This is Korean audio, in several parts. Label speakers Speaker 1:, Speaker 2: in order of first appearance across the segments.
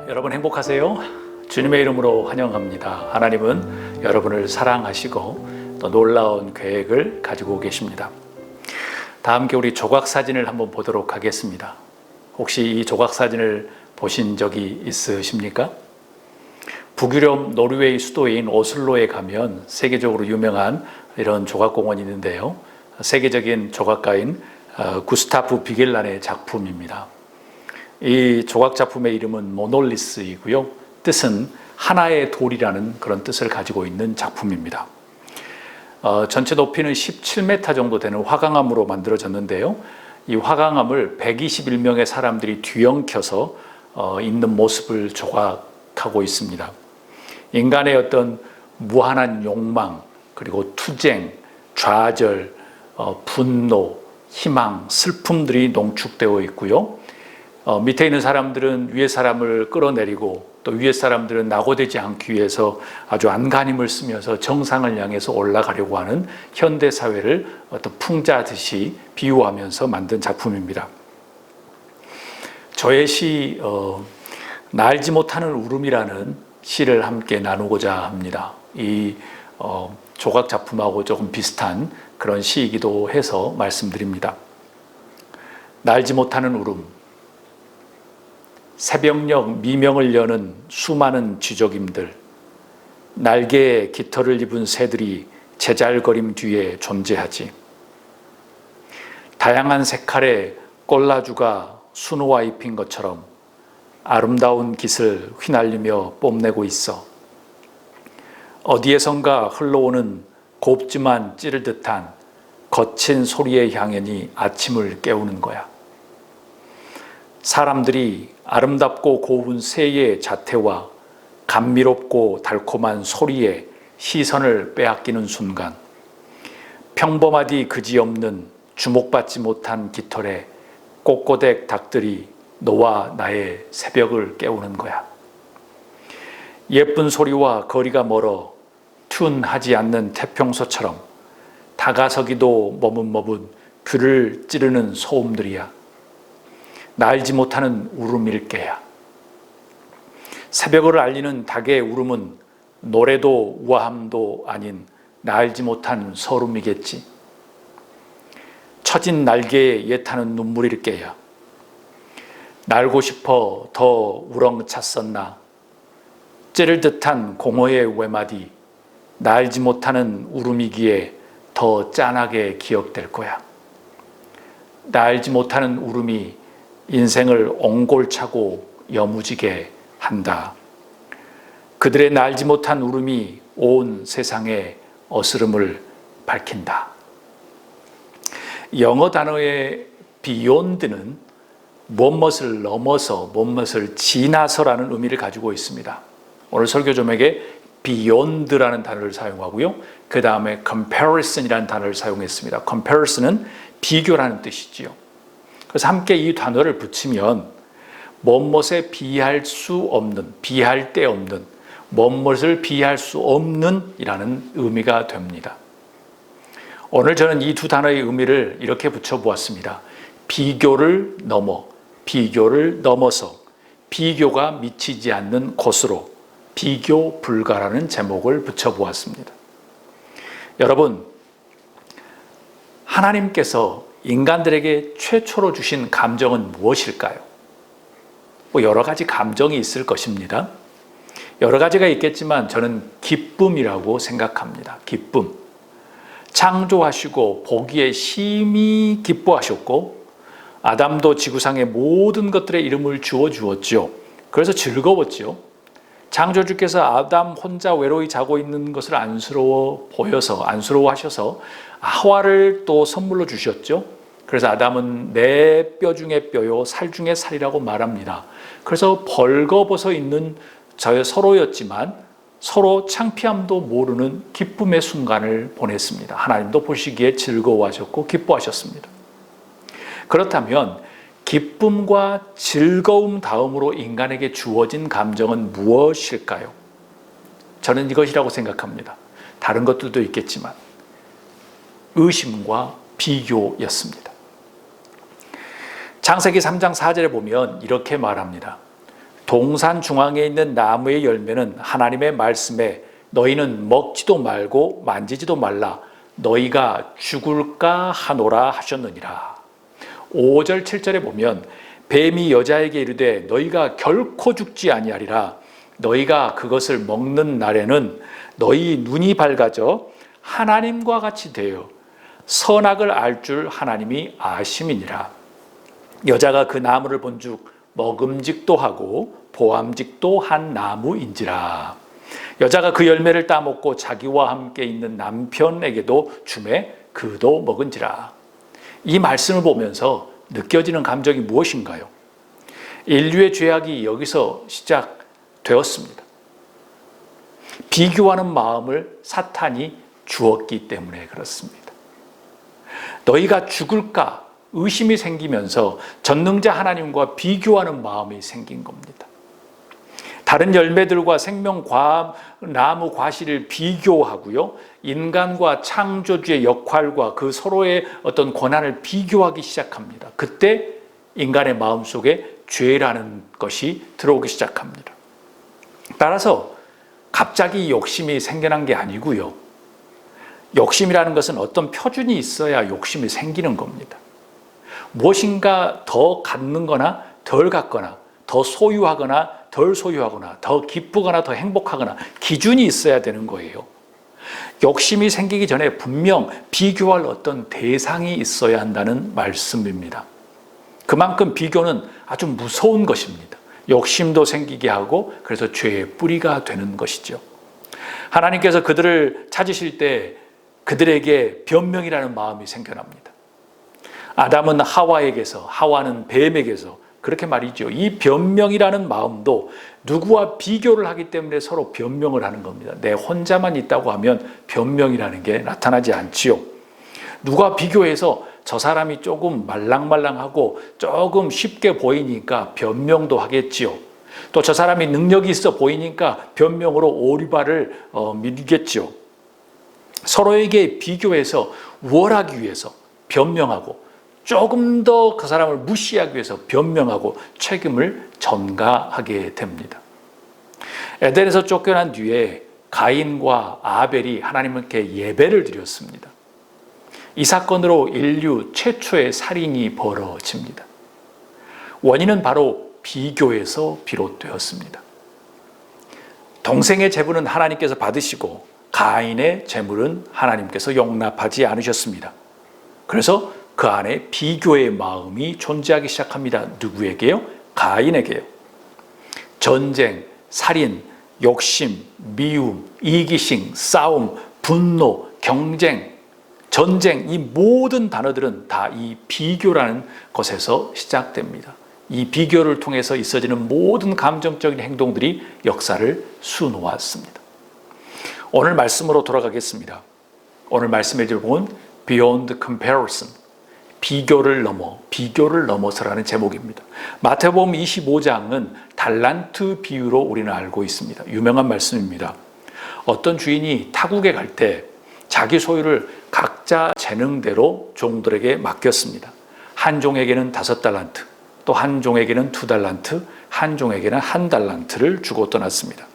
Speaker 1: 여러분 행복하세요? 주님의 이름으로 환영합니다. 하나님은 여러분을 사랑하시고 또 놀라운 계획을 가지고 계십니다. 다 함께 우리 조각사진을 한번 보도록 하겠습니다. 혹시 이 조각사진을 보신 적이 있으십니까? 북유럽 노르웨이 수도인 오슬로에 가면 세계적으로 유명한 이런 조각공원이 있는데요. 세계적인 조각가인 구스타프 비겔란의 작품입니다. 이 조각 작품의 이름은 모놀리스이고요. 뜻은 하나의 돌이라는 그런 뜻을 가지고 있는 작품입니다. 전체 높이는 17m 정도 되는 화강암으로 만들어졌는데요. 이 화강암을 121명의 사람들이 뒤엉켜서 있는 모습을 조각하고 있습니다. 인간의 어떤 무한한 욕망, 그리고 투쟁, 좌절, 분노, 희망, 슬픔들이 농축되어 있고요. 밑에 있는 사람들은 위에 사람을 끌어내리고 또 위에 사람들은 낙오되지 않기 위해서 아주 안간힘을 쓰면서 정상을 향해서 올라가려고 하는 현대사회를 어떤 풍자듯이 비유하면서 만든 작품입니다. 저의 시 날지 못하는 울음이라는 시를 함께 나누고자 합니다. 이 조각 작품하고 조금 비슷한 그런 시이기도 해서 말씀드립니다. 날지 못하는 울음. 새벽녘 미명을 여는 수많은 쥐적임들, 날개에 깃털을 입은 새들이 제잘거림 뒤에 존재하지. 다양한 색깔의 꼴라주가 수놓아 입힌 것처럼 아름다운 깃을 휘날리며 뽐내고 있어. 어디에선가 흘러오는 곱지만 찌를 듯한 거친 소리의 향연이 아침을 깨우는 거야. 사람들이 아름답고 고운 새의 자태와 감미롭고 달콤한 소리에 시선을 빼앗기는 순간 평범하디 그지없는 주목받지 못한 깃털에 꼬꼬댁 닭들이 너와 나의 새벽을 깨우는 거야. 예쁜 소리와 거리가 멀어 튠하지 않는 태평소처럼 다가서기도 머뭇머뭇 귀를 찌르는 소음들이야. 날지 못하는 울음일 게야. 새벽을 알리는 닭의 울음은 노래도 우아함도 아닌 날지 못한 서름이겠지. 처진 날개에 예타는 눈물일 게야. 날고 싶어 더 우렁찼었나. 찌를 듯한 공허의 외마디, 날지 못하는 울음이기에 더 짠하게 기억될 거야. 날지 못하는 울음이 인생을 옹골차고 여무지게 한다. 그들의 날지 못한 울음이 온 세상에 어스름을 밝힌다. 영어 단어의 beyond는 무엇을 넘어서, 무엇을 지나서라는 의미를 가지고 있습니다. 오늘 설교 제목에 beyond라는 단어를 사용하고요. 그 다음에 comparison이라는 단어를 사용했습니다. comparison은 비교라는 뜻이지요. 그래서 함께 이 단어를 붙이면 무엇에 비할 수 없는, 비할 데 없는, 무엇을 비할 수 없는 이라는 의미가 됩니다. 오늘 저는 이 두 단어의 의미를 이렇게 붙여보았습니다. 비교를 넘어, 비교를 넘어서, 비교가 미치지 않는 곳으로 비교 불가라는 제목을 붙여보았습니다. 여러분, 하나님께서 인간들에게 최초로 주신 감정은 무엇일까요? 여러 가지 감정이 있을 것입니다. 여러 가지가 있겠지만 저는 기쁨이라고 생각합니다. 기쁨. 창조하시고 보기에 심히 기뻐하셨고 아담도 지구상의 모든 것들의 이름을 주어 주었죠. 그래서 즐거웠죠. 창조주께서 아담 혼자 외로이 자고 있는 것을 안쓰러워하셔서 하와를 또 선물로 주셨죠. 그래서 아담은 내 뼈 중에 뼈요 살 중에 살이라고 말합니다. 그래서 벌거벗어 있는 서로였지만 서로 창피함도 모르는 기쁨의 순간을 보냈습니다. 하나님도 보시기에 즐거워하셨고 기뻐하셨습니다. 그렇다면 기쁨과 즐거움 다음으로 인간에게 주어진 감정은 무엇일까요? 저는 이것이라고 생각합니다. 다른 것들도 있겠지만 의심과 비교였습니다. 창세기 3장 4절에 보면 이렇게 말합니다. 동산 중앙에 있는 나무의 열매는 하나님의 말씀에 너희는 먹지도 말고 만지지도 말라 너희가 죽을까 하노라 하셨느니라. 5절 7절에 보면 뱀이 여자에게 이르되 너희가 결코 죽지 아니하리라 너희가 그것을 먹는 날에는 너희 눈이 밝아져 하나님과 같이 되어 선악을 알 줄 하나님이 아심이니라. 여자가 그 나무를 본즉 먹음직도 하고 보암직도 한 나무인지라. 여자가 그 열매를 따먹고 자기와 함께 있는 남편에게도 주매 그도 먹은지라. 이 말씀을 보면서 느껴지는 감정이 무엇인가요? 인류의 죄악이 여기서 시작되었습니다. 비교하는 마음을 사탄이 주었기 때문에 그렇습니다. 너희가 죽을까 의심이 생기면서 전능자 하나님과 비교하는 마음이 생긴 겁니다. 다른 열매들과 나무 과실을 비교하고요. 인간과 창조주의 역할과 그 서로의 어떤 권한을 비교하기 시작합니다. 그때 인간의 마음속에 죄라는 것이 들어오기 시작합니다. 따라서 갑자기 욕심이 생겨난 게 아니고요. 욕심이라는 것은 어떤 표준이 있어야 욕심이 생기는 겁니다. 무엇인가 더 갖는 거나 덜 갖거나 더 소유하거나 덜 소유하거나 더 기쁘거나 더 행복하거나 기준이 있어야 되는 거예요. 욕심이 생기기 전에 분명 비교할 어떤 대상이 있어야 한다는 말씀입니다. 그만큼 비교는 아주 무서운 것입니다. 욕심도 생기게 하고 그래서 죄의 뿌리가 되는 것이죠. 하나님께서 그들을 찾으실 때 그들에게 변명이라는 마음이 생겨납니다. 아담은 하와에게서, 하와는 뱀에게서 그렇게 말이죠. 이 변명이라는 마음도 누구와 비교를 하기 때문에 서로 변명을 하는 겁니다. 내 혼자만 있다고 하면 변명이라는 게 나타나지 않지요. 누가 비교해서 저 사람이 조금 말랑말랑하고 조금 쉽게 보이니까 변명도 하겠지요. 또 저 사람이 능력이 있어 보이니까 변명으로 오리발을 밀겠지요. 서로에게 비교해서 우월하기 위해서 변명하고 조금 더 그 사람을 무시하기 위해서 변명하고 책임을 전가하게 됩니다. 에덴에서 쫓겨난 뒤에 가인과 아벨이 하나님께 예배를 드렸습니다. 이 사건으로 인류 최초의 살인이 벌어집니다. 원인은 바로 비교에서 비롯되었습니다. 동생의 제물은 하나님께서 받으시고 가인의 제물은 하나님께서 용납하지 않으셨습니다. 그래서 그 안에 비교의 마음이 존재하기 시작합니다. 누구에게요? 가인에게요. 전쟁, 살인, 욕심, 미움, 이기심, 싸움, 분노, 경쟁, 전쟁, 이 모든 단어들은 다 이 비교라는 것에서 시작됩니다. 이 비교를 통해서 있어지는 모든 감정적인 행동들이 역사를 수놓았습니다. 오늘 말씀으로 돌아가겠습니다. 오늘 말씀의 제목은 Beyond Comparison, 비교를 넘어서라는 제목입니다. 마태복음 25장은 달란트 비유로 우리는 알고 있습니다. 유명한 말씀입니다. 어떤 주인이 타국에 갈 때 자기 소유를 각자 재능대로 종들에게 맡겼습니다. 한 종에게는 5달란트, 또 한 종에게는 2달란트, 한 종에게는 1달란트를 주고 떠났습니다.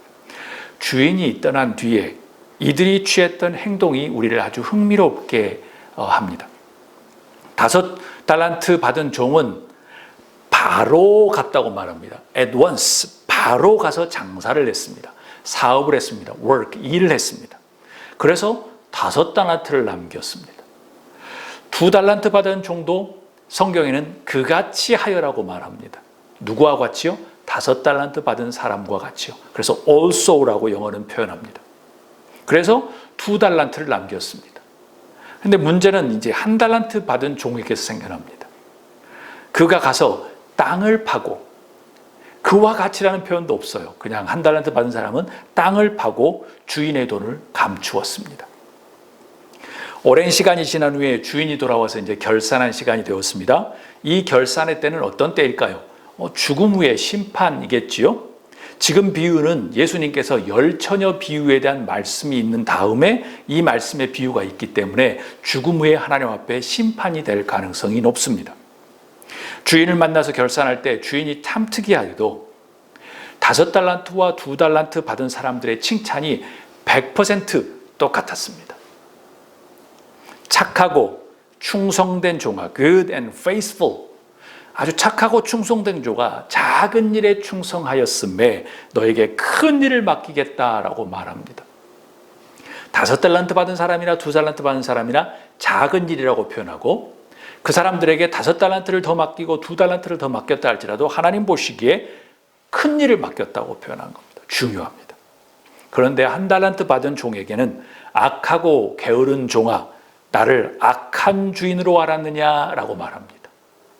Speaker 1: 주인이 떠난 뒤에 이들이 취했던 행동이 우리를 아주 흥미롭게 합니다. 5달란트 받은 종은 바로 갔다고 말합니다. At once, 바로 가서 장사를 했습니다. 사업을 했습니다. work, 일을 했습니다. 그래서 5달란트를 남겼습니다. 2달란트 받은 종도 성경에는 그같이 하여라고 말합니다. 누구와 같이요? 5달란트 받은 사람과 같이요. 그래서 also라고 영어는 표현합니다. 그래서 2달란트를 남겼습니다. 근데 문제는 이제 1달란트 받은 종에게서 생겨납니다. 그가 가서 땅을 파고, 그와 같이라는 표현도 없어요. 그냥 1달란트 받은 사람은 땅을 파고 주인의 돈을 감추었습니다. 오랜 시간이 지난 후에 주인이 돌아와서 이제 결산한 시간이 되었습니다. 이 결산의 때는 어떤 때일까요? 죽음 후의 심판이겠지요. 지금 비유는 예수님께서 열처녀 비유에 대한 말씀이 있는 다음에 이 말씀의 비유가 있기 때문에 죽음 후에 하나님 앞에 심판이 될 가능성이 높습니다. 주인을 만나서 결산할 때 주인이 참 특이하게도 5달란트와 2달란트 받은 사람들의 칭찬이 100% 똑같았습니다. 착하고 충성된 종아, good and faithful, 아주 착하고 충성된 종아, 작은 일에 충성하였음에 너에게 큰 일을 맡기겠다라고 말합니다. 5달란트 받은 사람이나 2달란트 받은 사람이나 작은 일이라고 표현하고, 그 사람들에게 5달란트를 더 맡기고 2달란트를 더 맡겼다 할지라도 하나님 보시기에 큰 일을 맡겼다고 표현한 겁니다. 중요합니다. 그런데 1달란트 받은 종에게는 악하고 게으른 종아, 나를 악한 주인으로 알았느냐라고 말합니다.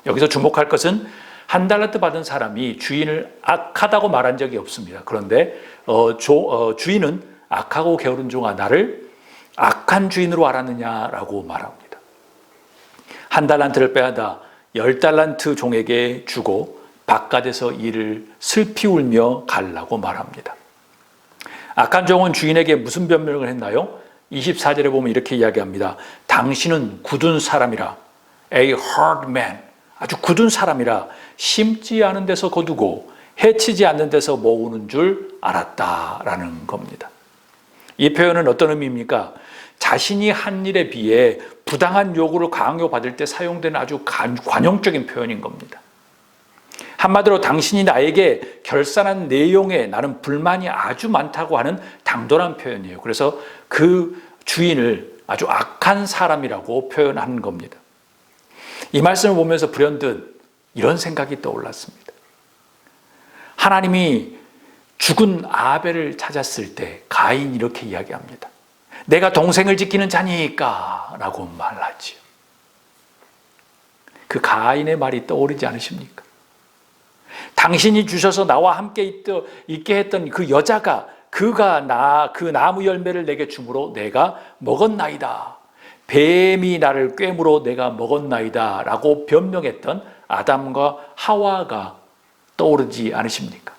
Speaker 1: 여기서 주목할 것은 1달란트 받은 사람이 주인을 악하다고 말한 적이 없습니다. 그런데 주인은 악하고 게으른 종아, 나를 악한 주인으로 알았느냐라고 말합니다. 1달란트를 빼앗아 10달란트 종에게 주고 바깥에서 이를 슬피 울며 갈라고 말합니다. 악한 종은 주인에게 무슨 변명을 했나요? 24절에 보면 이렇게 이야기합니다. 당신은 굳은 사람이라, a hard man, 아주 굳은 사람이라 심지 않은 데서 거두고 해치지 않는 데서 모으는 줄 알았다라는 겁니다. 이 표현은 어떤 의미입니까? 자신이 한 일에 비해 부당한 요구를 강요받을 때 사용되는 아주 관용적인 표현인 겁니다. 한마디로 당신이 나에게 결산한 내용에 나는 불만이 아주 많다고 하는 당돌한 표현이에요. 그래서 그 주인을 아주 악한 사람이라고 표현한 겁니다. 이 말씀을 보면서 불현듯 이런 생각이 떠올랐습니다. 하나님이 죽은 아벨을 찾았을 때 가인이 이렇게 이야기합니다. 내가 동생을 지키는 자니까 라고 말하지요. 그 가인의 말이 떠오르지 않으십니까? 당신이 주셔서 나와 함께 있게 했던 그 여자가 그 나무 열매를 내게 주므로 내가 먹었나이다. 뱀이 나를 꿰므로 내가 먹었나이다 라고 변명했던 아담과 하와가 떠오르지 않으십니까?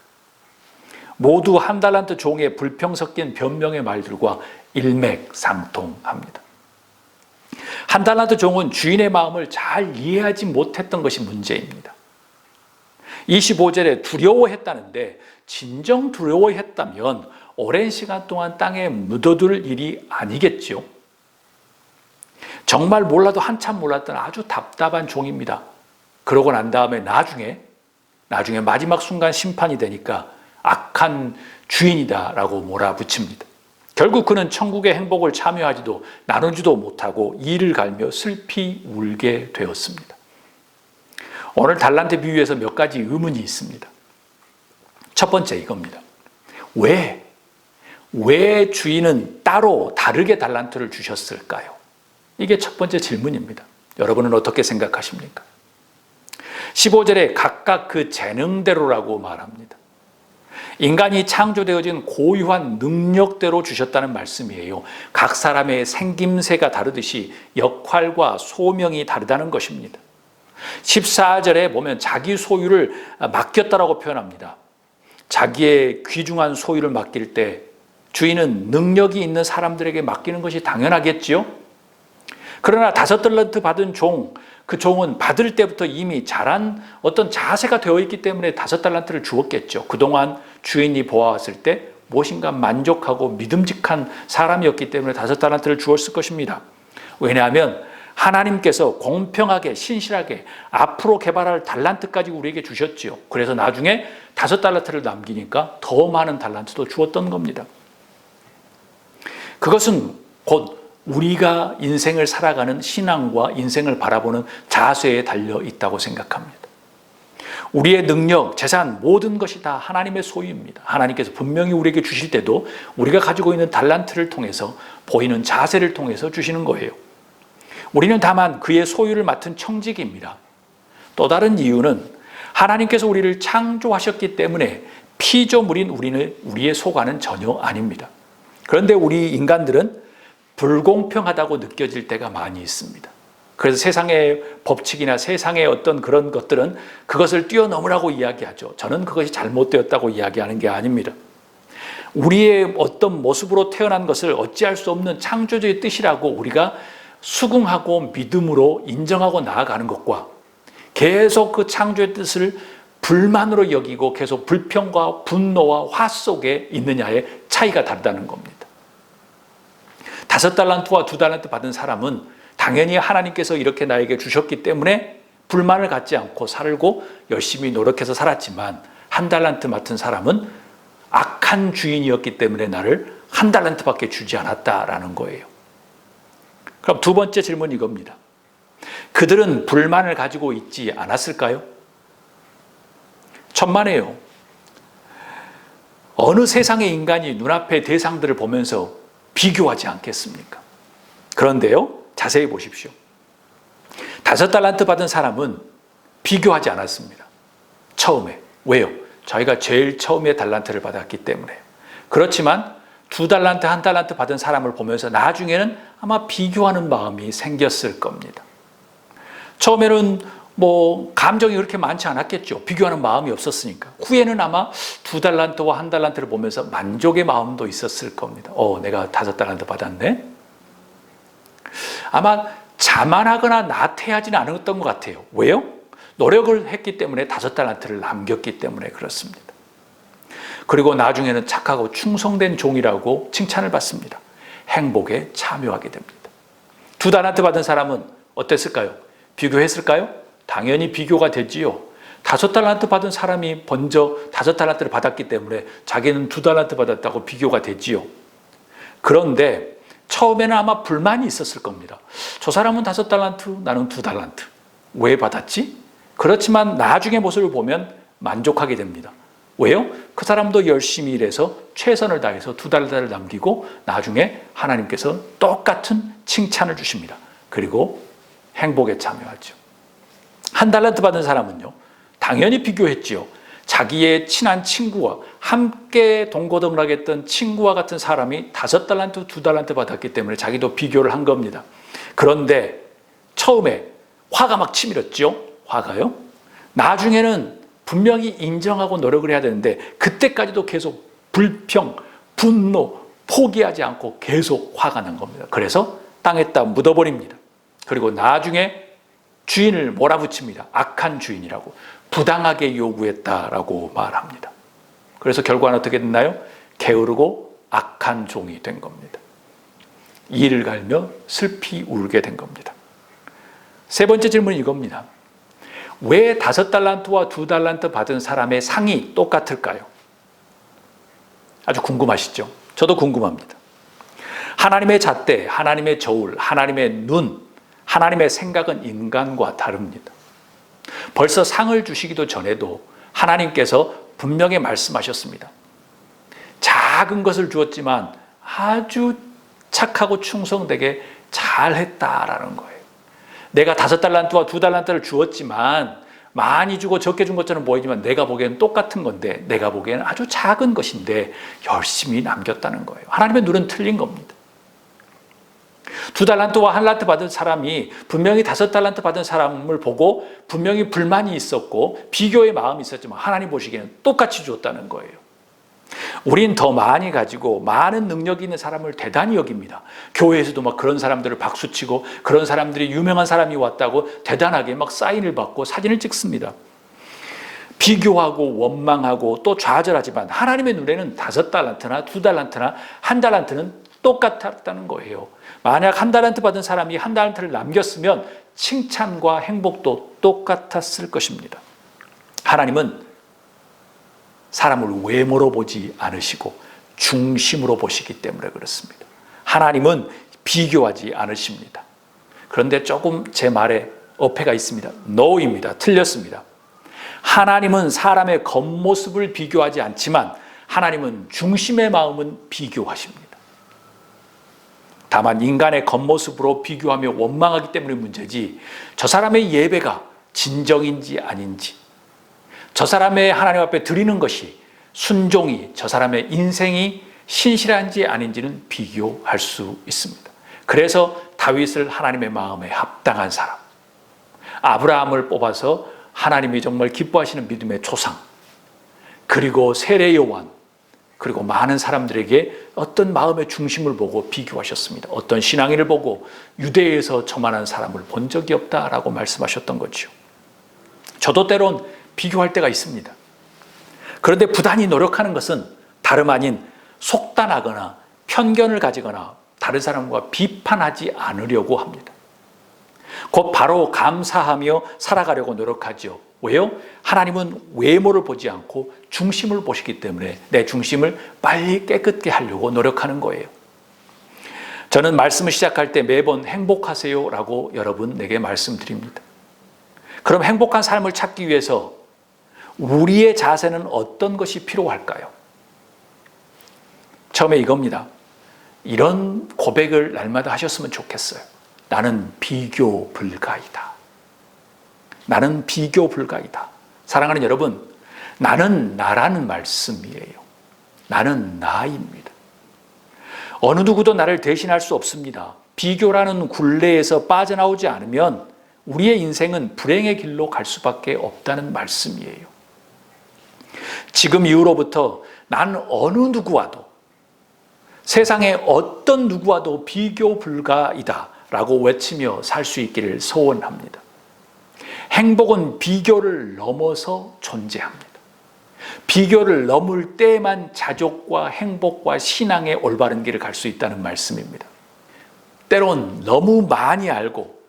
Speaker 1: 모두 1달란트 종의 불평 섞인 변명의 말들과 일맥상통합니다. 1달란트 종은 주인의 마음을 잘 이해하지 못했던 것이 문제입니다. 25절에 두려워했다는데 진정 두려워했다면 오랜 시간 동안 땅에 묻어둘 일이 아니겠죠. 정말 몰라도 한참 몰랐던 아주 답답한 종입니다. 그러고 난 다음에 나중에 마지막 순간 심판이 되니까 악한 주인이다라고 몰아붙입니다. 결국 그는 천국의 행복을 참여하지도 나누지도 못하고 이를 갈며 슬피 울게 되었습니다. 오늘 달란트 비유에서 몇 가지 의문이 있습니다. 첫 번째 이겁니다. 왜 주인은 따로 다르게 달란트를 주셨을까요? 이게 첫 번째 질문입니다. 여러분은 어떻게 생각하십니까? 15절에 각각 그 재능대로라고 말합니다. 인간이 창조되어진 고유한 능력대로 주셨다는 말씀이에요. 각 사람의 생김새가 다르듯이 역할과 소명이 다르다는 것입니다. 14절에 보면 자기 소유를 맡겼다라고 표현합니다. 자기의 귀중한 소유를 맡길 때 주인은 능력이 있는 사람들에게 맡기는 것이 당연하겠지요. 그러나 5달란트 받은 그 종은 받을 때부터 이미 잘한 어떤 자세가 되어 있기 때문에 5달란트를 주었겠죠. 그동안 주인이 보아왔을 때 무엇인가 만족하고 믿음직한 사람이었기 때문에 5달란트를 주었을 것입니다. 왜냐하면 하나님께서 공평하게 신실하게 앞으로 개발할 달란트까지 우리에게 주셨지요. 그래서 나중에 5달란트를 남기니까 더 많은 달란트도 주었던 겁니다. 그것은 곧 우리가 인생을 살아가는 신앙과 인생을 바라보는 자세에 달려 있다고 생각합니다. 우리의 능력, 재산, 모든 것이 다 하나님의 소유입니다. 하나님께서 분명히 우리에게 주실 때도 우리가 가지고 있는 달란트를 통해서 보이는 자세를 통해서 주시는 거예요. 우리는 다만 그의 소유를 맡은 청지기입니다. 또 다른 이유는 하나님께서 우리를 창조하셨기 때문에 피조물인 우리의 소관은 전혀 아닙니다. 그런데 우리 인간들은 불공평하다고 느껴질 때가 많이 있습니다. 그래서 세상의 법칙이나 세상의 어떤 그런 것들은 그것을 뛰어넘으라고 이야기하죠. 저는 그것이 잘못되었다고 이야기하는 게 아닙니다. 우리의 어떤 모습으로 태어난 것을 어찌할 수 없는 창조주의 뜻이라고 우리가 수긍하고 믿음으로 인정하고 나아가는 것과 계속 그 창조의 뜻을 불만으로 여기고 계속 불평과 분노와 화 속에 있느냐의 차이가 다르다는 겁니다. 5달란트와 2달란트 받은 사람은 당연히 하나님께서 이렇게 나에게 주셨기 때문에 불만을 갖지 않고 살고 열심히 노력해서 살았지만 1달란트 맡은 사람은 악한 주인이었기 때문에 나를 1달란트밖에 주지 않았다라는 거예요. 그럼 두 번째 질문은 이겁니다. 그들은 불만을 가지고 있지 않았을까요? 천만에요. 어느 세상의 인간이 눈앞의 대상들을 보면서 비교하지 않겠습니까? 그런데요, 자세히 보십시오. 5달란트 받은 사람은 비교하지 않았습니다. 처음에. 왜요? 자기가 제일 처음에 달란트를 받았기 때문에. 그렇지만 2달란트, 1달란트 받은 사람을 보면서 나중에는 아마 비교하는 마음이 생겼을 겁니다. 처음에는 감정이 그렇게 많지 않았겠죠. 비교하는 마음이 없었으니까. 후에는 아마 2달란트와 1달란트를 보면서 만족의 마음도 있었을 겁니다. 내가 5달란트 받았네. 아마 자만하거나 나태하지는 않았던 것 같아요. 왜요? 노력을 했기 때문에 5달란트를 남겼기 때문에 그렇습니다. 그리고 나중에는 착하고 충성된 종이라고 칭찬을 받습니다. 행복에 참여하게 됩니다. 2달란트 받은 사람은 어땠을까요? 비교했을까요? 당연히 비교가 되지요. 5달란트 받은 사람이 먼저 5달란트를 받았기 때문에 자기는 2달란트 받았다고 비교가 되지요. 그런데 처음에는 아마 불만이 있었을 겁니다. 저 사람은 5달란트, 나는 2달란트. 왜 받았지? 그렇지만 나중에 모습을 보면 만족하게 됩니다. 왜요? 그 사람도 열심히 일해서 최선을 다해서 2달란트를 남기고 나중에 하나님께서 똑같은 칭찬을 주십니다. 그리고 행복에 참여하죠. 1달란트 받은 사람은요, 당연히 비교했지요. 자기의 친한 친구와 함께 동고동락했던 친구와 같은 사람이 5달란트, 2달란트 받았기 때문에 자기도 비교를 한 겁니다. 그런데 처음에 화가 막 치밀었죠. 화가요. 나중에는 분명히 인정하고 노력을 해야 되는데 그때까지도 계속 불평, 분노, 포기하지 않고 계속 화가 난 겁니다. 그래서 땅에다 묻어버립니다. 그리고 나중에 주인을 몰아붙입니다. 악한 주인이라고. 부당하게 요구했다라고 말합니다. 그래서 결과는 어떻게 됐나요? 게으르고 악한 종이 된 겁니다. 이를 갈며 슬피 울게 된 겁니다. 세 번째 질문은 이겁니다. 왜 5달란트와 2달란트 받은 사람의 상이 똑같을까요? 아주 궁금하시죠? 저도 궁금합니다. 하나님의 잣대, 하나님의 저울, 하나님의 눈, 하나님의 생각은 인간과 다릅니다. 벌써 상을 주시기도 전에도 하나님께서 분명히 말씀하셨습니다. 작은 것을 주었지만 아주 착하고 충성되게 잘했다라는 거예요. 내가 5달란트와 2달란트를 주었지만 많이 주고 적게 준 것처럼 보이지만 내가 보기에는 똑같은 건데 내가 보기에는 아주 작은 것인데 열심히 남겼다는 거예요. 하나님의 눈은 틀린 겁니다. 2달란트와 1달란트 받은 사람이 분명히 5달란트 받은 사람을 보고 분명히 불만이 있었고 비교의 마음이 있었지만 하나님 보시기에는 똑같이 주었다는 거예요. 우린 더 많이 가지고 많은 능력이 있는 사람을 대단히 여깁니다. 교회에서도 막 그런 사람들을 박수치고 그런 사람들이 유명한 사람이 왔다고 대단하게 막 사인을 받고 사진을 찍습니다. 비교하고 원망하고 또 좌절하지만 하나님의 눈에는 5달란트나 2달란트나 1달란트는 똑같았다는 거예요. 만약 1달란트 받은 사람이 1달란트를 남겼으면 칭찬과 행복도 똑같았을 것입니다. 하나님은 사람을 외모로 보지 않으시고 중심으로 보시기 때문에 그렇습니다. 하나님은 비교하지 않으십니다. 그런데 조금 제 말에 어폐가 있습니다. No입니다. 틀렸습니다. 하나님은 사람의 겉모습을 비교하지 않지만 하나님은 중심의 마음은 비교하십니다. 다만 인간의 겉모습으로 비교하며 원망하기 때문에 문제지 저 사람의 예배가 진정인지 아닌지 저 사람의 하나님 앞에 드리는 것이 순종이 저 사람의 인생이 신실한지 아닌지는 비교할 수 있습니다. 그래서 다윗을 하나님의 마음에 합당한 사람, 아브라함을 뽑아서 하나님이 정말 기뻐하시는 믿음의 조상, 그리고 세례 요한, 그리고 많은 사람들에게 어떤 마음의 중심을 보고 비교하셨습니다. 어떤 신앙인을 보고 유대에서 저만한 사람을 본 적이 없다라고 말씀하셨던 거죠. 저도 때론 비교할 때가 있습니다. 그런데 부단히 노력하는 것은 다름 아닌 속단하거나 편견을 가지거나 다른 사람과 비판하지 않으려고 합니다. 곧 바로 감사하며 살아가려고 노력하죠. 왜요? 하나님은 외모를 보지 않고 중심을 보시기 때문에 내 중심을 빨리 깨끗게 하려고 노력하는 거예요. 저는 말씀을 시작할 때 매번 행복하세요라고 여러분에게 말씀드립니다. 그럼 행복한 삶을 찾기 위해서 우리의 자세는 어떤 것이 필요할까요? 처음에 이겁니다. 이런 고백을 날마다 하셨으면 좋겠어요. 나는 비교 불가이다. 나는 비교 불가이다. 사랑하는 여러분, 나는 나라는 말씀이에요. 나는 나입니다. 어느 누구도 나를 대신할 수 없습니다. 비교라는 굴레에서 빠져나오지 않으면 우리의 인생은 불행의 길로 갈 수밖에 없다는 말씀이에요. 지금 이후로부터 난 어느 누구와도, 세상의 어떤 누구와도 비교 불가이다 라고 외치며 살 수 있기를 소원합니다. 행복은 비교를 넘어서 존재합니다. 비교를 넘을 때만 자족과 행복과 신앙의 올바른 길을 갈 수 있다는 말씀입니다. 때론 너무 많이 알고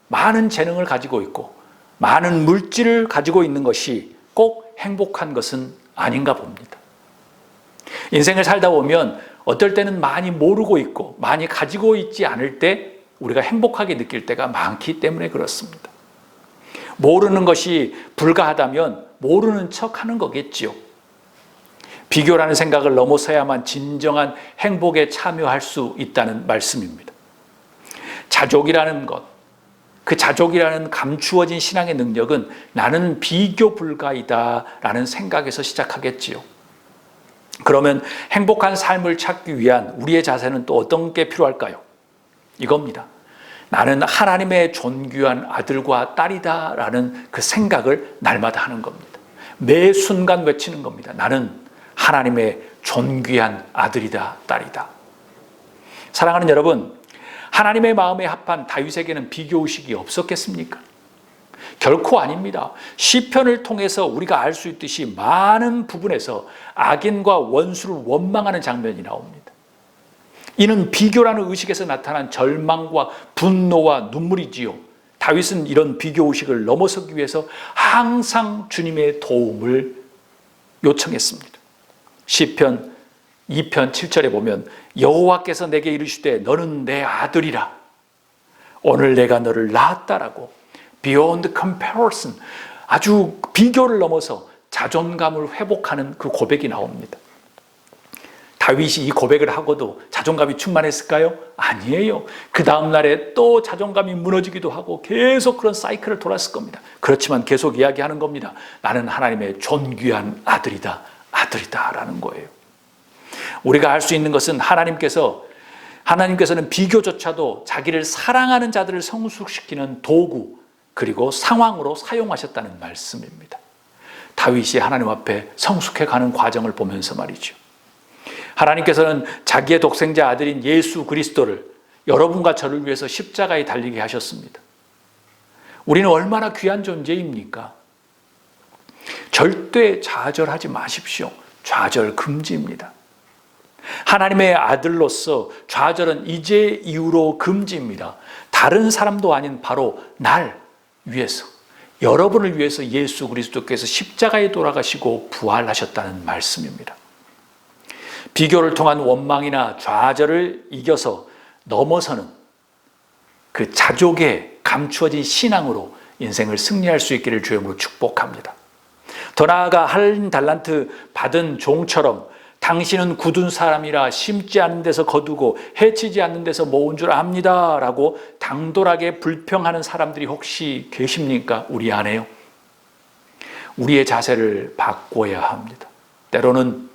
Speaker 1: 많은 재능을 가지고 있고 많은 물질을 가지고 있는 것이 꼭 행복한 것은 아닌가 봅니다. 인생을 살다 보면 어떨 때는 많이 모르고 있고 많이 가지고 있지 않을 때 우리가 행복하게 느낄 때가 많기 때문에 그렇습니다. 모르는 것이 불가하다면 모르는 척 하는 거겠지요. 비교라는 생각을 넘어서야만 진정한 행복에 참여할 수 있다는 말씀입니다. 자족이라는 것, 그 자족이라는 감추어진 신앙의 능력은 나는 비교 불가이다 라는 생각에서 시작하겠지요. 그러면 행복한 삶을 찾기 위한 우리의 자세는 또 어떤 게 필요할까요? 이겁니다. 나는 하나님의 존귀한 아들과 딸이다 라는 그 생각을 날마다 하는 겁니다. 매 순간 외치는 겁니다. 나는 하나님의 존귀한 아들이다, 딸이다. 사랑하는 여러분, 하나님의 마음에 합한 다윗에게는 비교의식이 없었겠습니까? 결코 아닙니다. 시편을 통해서 우리가 알 수 있듯이 많은 부분에서 악인과 원수를 원망하는 장면이 나옵니다. 이는 비교라는 의식에서 나타난 절망과 분노와 눈물이지요. 다윗은 이런 비교의식을 넘어서기 위해서 항상 주님의 도움을 요청했습니다. 시편 2편 7절에 보면 여호와께서 내게 이르시되 너는 내 아들이라 오늘 내가 너를 낳았다라고 beyond comparison, 아주 비교를 넘어서 자존감을 회복하는 그 고백이 나옵니다. 다윗이 이 고백을 하고도 자존감이 충만했을까요? 아니에요. 그 다음 날에 또 자존감이 무너지기도 하고 계속 그런 사이클을 돌았을 겁니다. 그렇지만 계속 이야기하는 겁니다. 나는 하나님의 존귀한 아들이다, 아들이다 라는 거예요. 우리가 알 수 있는 것은 하나님께서는 비교조차도 자기를 사랑하는 자들을 성숙시키는 도구 그리고 상황으로 사용하셨다는 말씀입니다. 다윗이 하나님 앞에 성숙해가는 과정을 보면서 말이죠. 하나님께서는 자기의 독생자 아들인 예수 그리스도를 여러분과 저를 위해서 십자가에 달리게 하셨습니다. 우리는 얼마나 귀한 존재입니까? 절대 좌절하지 마십시오. 좌절 금지입니다. 하나님의 아들로서 좌절은 이제 이후로 금지입니다. 다른 사람도 아닌 바로 날 위해서, 여러분을 위해서 예수 그리스도께서 십자가에 돌아가시고 부활하셨다는 말씀입니다. 비교를 통한 원망이나 좌절을 이겨서 넘어서는 그 자족에 감추어진 신앙으로 인생을 승리할 수 있기를 주님으로 축복합니다. 더 나아가 한 달란트 받은 종처럼 당신은 굳은 사람이라 심지 않는 데서 거두고 해치지 않는 데서 모은 줄 압니다 라고 당돌하게 불평하는 사람들이 혹시 계십니까? 우리 안에요. 우리의 자세를 바꿔야 합니다. 때로는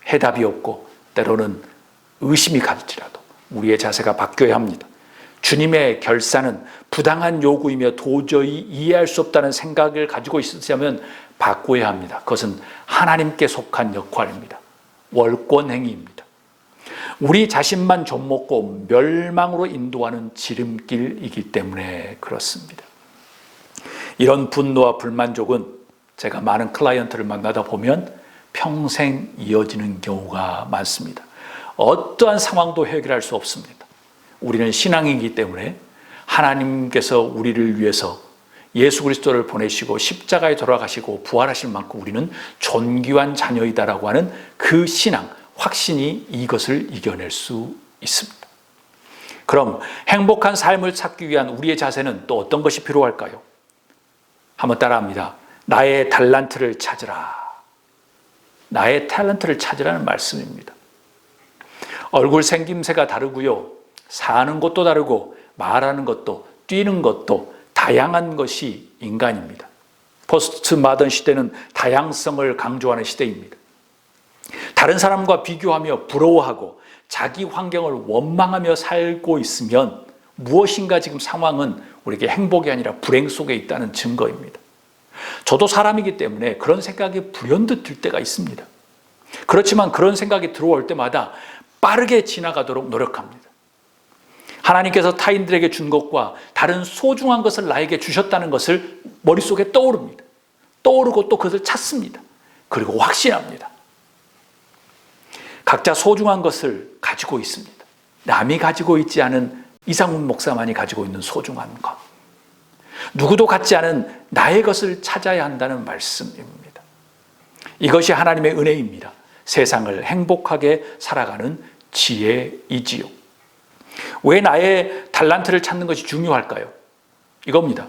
Speaker 1: 해답이 없고 때로는 의심이 갈지라도 우리의 자세가 바뀌어야 합니다. 주님의 결사는 부당한 요구이며 도저히 이해할 수 없다는 생각을 가지고 있으면 바꿔야 합니다. 그것은 하나님께 속한 역할입니다. 월권행위입니다. 우리 자신만 좀먹고 멸망으로 인도하는 지름길이기 때문에 그렇습니다. 이런 분노와 불만족은 제가 많은 클라이언트를 만나다 보면 평생 이어지는 경우가 많습니다. 어떠한 상황도 해결할 수 없습니다. 우리는 신앙이기 때문에 하나님께서 우리를 위해서 예수 그리스도를 보내시고 십자가에 돌아가시고 부활하실 만큼 우리는 존귀한 자녀이다라고 하는 그 신앙, 확신이 이것을 이겨낼 수 있습니다. 그럼 행복한 삶을 찾기 위한 우리의 자세는 또 어떤 것이 필요할까요? 한번 따라합니다. 나의 달란트를 찾으라. 나의 탤런트를 찾으라는 말씀입니다. 얼굴 생김새가 다르고요. 사는 것도 다르고 말하는 것도 뛰는 것도 다양한 것이 인간입니다. 포스트 마던 시대는 다양성을 강조하는 시대입니다. 다른 사람과 비교하며 부러워하고 자기 환경을 원망하며 살고 있으면 무엇인가 지금 상황은 우리에게 행복이 아니라 불행 속에 있다는 증거입니다. 저도 사람이기 때문에 그런 생각이 불현듯 들 때가 있습니다. 그렇지만 그런 생각이 들어올 때마다 빠르게 지나가도록 노력합니다. 하나님께서 타인들에게 준 것과 다른 소중한 것을 나에게 주셨다는 것을 머릿속에 떠오릅니다. 떠오르고 또 그것을 찾습니다. 그리고 확신합니다. 각자 소중한 것을 가지고 있습니다. 남이 가지고 있지 않은 이상훈 목사만이 가지고 있는 소중한 것. 누구도 갖지 않은 나의 것을 찾아야 한다는 말씀입니다. 이것이 하나님의 은혜입니다. 세상을 행복하게 살아가는 지혜이지요. 왜 나의 달란트를 찾는 것이 중요할까요? 이겁니다.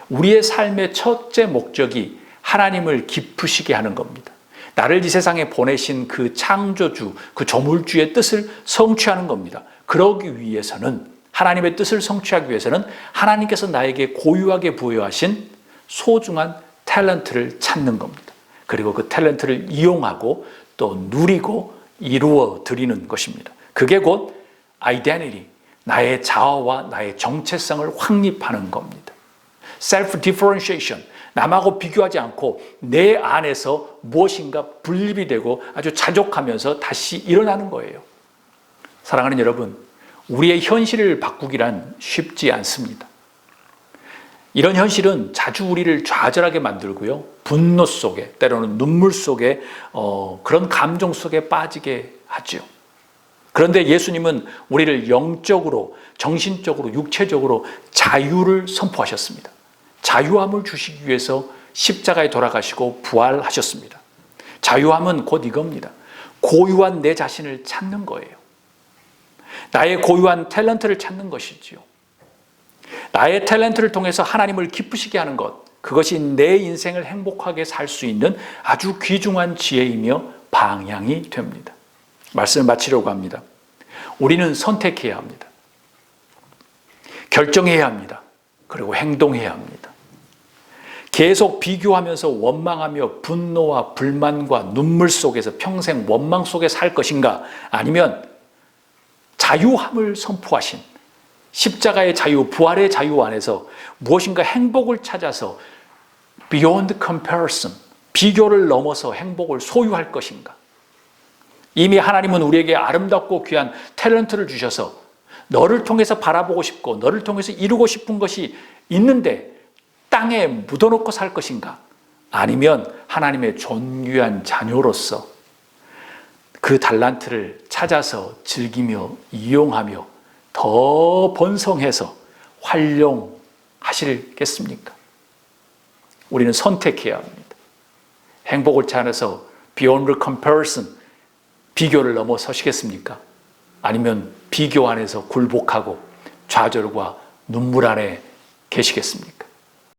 Speaker 1: 우리의 삶의 첫째 목적이 하나님을 기쁘시게 하는 겁니다. 나를 이 세상에 보내신 그 창조주, 그 조물주의 뜻을 성취하는 겁니다. 그러기 위해서는, 하나님의 뜻을 성취하기 위해서는 하나님께서 나에게 고유하게 부여하신 소중한 탤런트를 찾는 겁니다. 그리고 그 탤런트를 이용하고 또 누리고 이루어 드리는 것입니다. 그게 곧 identity, 나의 자아와 나의 정체성을 확립하는 겁니다. self-differentiation, 남하고 비교하지 않고 내 안에서 무엇인가 분립이 되고 아주 자족하면서 다시 일어나는 거예요. 사랑하는 여러분, 우리의 현실을 바꾸기란 쉽지 않습니다. 이런 현실은 자주 우리를 좌절하게 만들고요. 분노 속에, 때로는 눈물 속에 그런 감정 속에 빠지게 하죠. 그런데 예수님은 우리를 영적으로, 정신적으로, 육체적으로 자유를 선포하셨습니다. 자유함을 주시기 위해서 십자가에 돌아가시고 부활하셨습니다. 자유함은 곧 이겁니다. 고유한 내 자신을 찾는 거예요. 나의 고유한 탤런트를 찾는 것이지요. 나의 탤런트를 통해서 하나님을 기쁘시게 하는 것, 그것이 내 인생을 행복하게 살 수 있는 아주 귀중한 지혜이며 방향이 됩니다. 말씀을 마치려고 합니다. 우리는 선택해야 합니다. 결정해야 합니다. 그리고 행동해야 합니다. 계속 비교하면서 원망하며 분노와 불만과 눈물 속에서 평생 원망 속에 살 것인가? 아니면 자유함을 선포하신 십자가의 자유, 부활의 자유 안에서 무엇인가 행복을 찾아서 beyond comparison, 비교를 넘어서 행복을 소유할 것인가? 이미 하나님은 우리에게 아름답고 귀한 탤런트를 주셔서 너를 통해서 바라보고 싶고 너를 통해서 이루고 싶은 것이 있는데 땅에 묻어놓고 살 것인가? 아니면 하나님의 존귀한 자녀로서 그 달란트를 찾아서 즐기며 이용하며 더 번성해서 활용하시겠습니까? 우리는 선택해야 합니다. 행복을 찾아서 beyond comparison, 비교를 넘어서시겠습니까? 아니면 비교 안에서 굴복하고 좌절과 눈물 안에 계시겠습니까?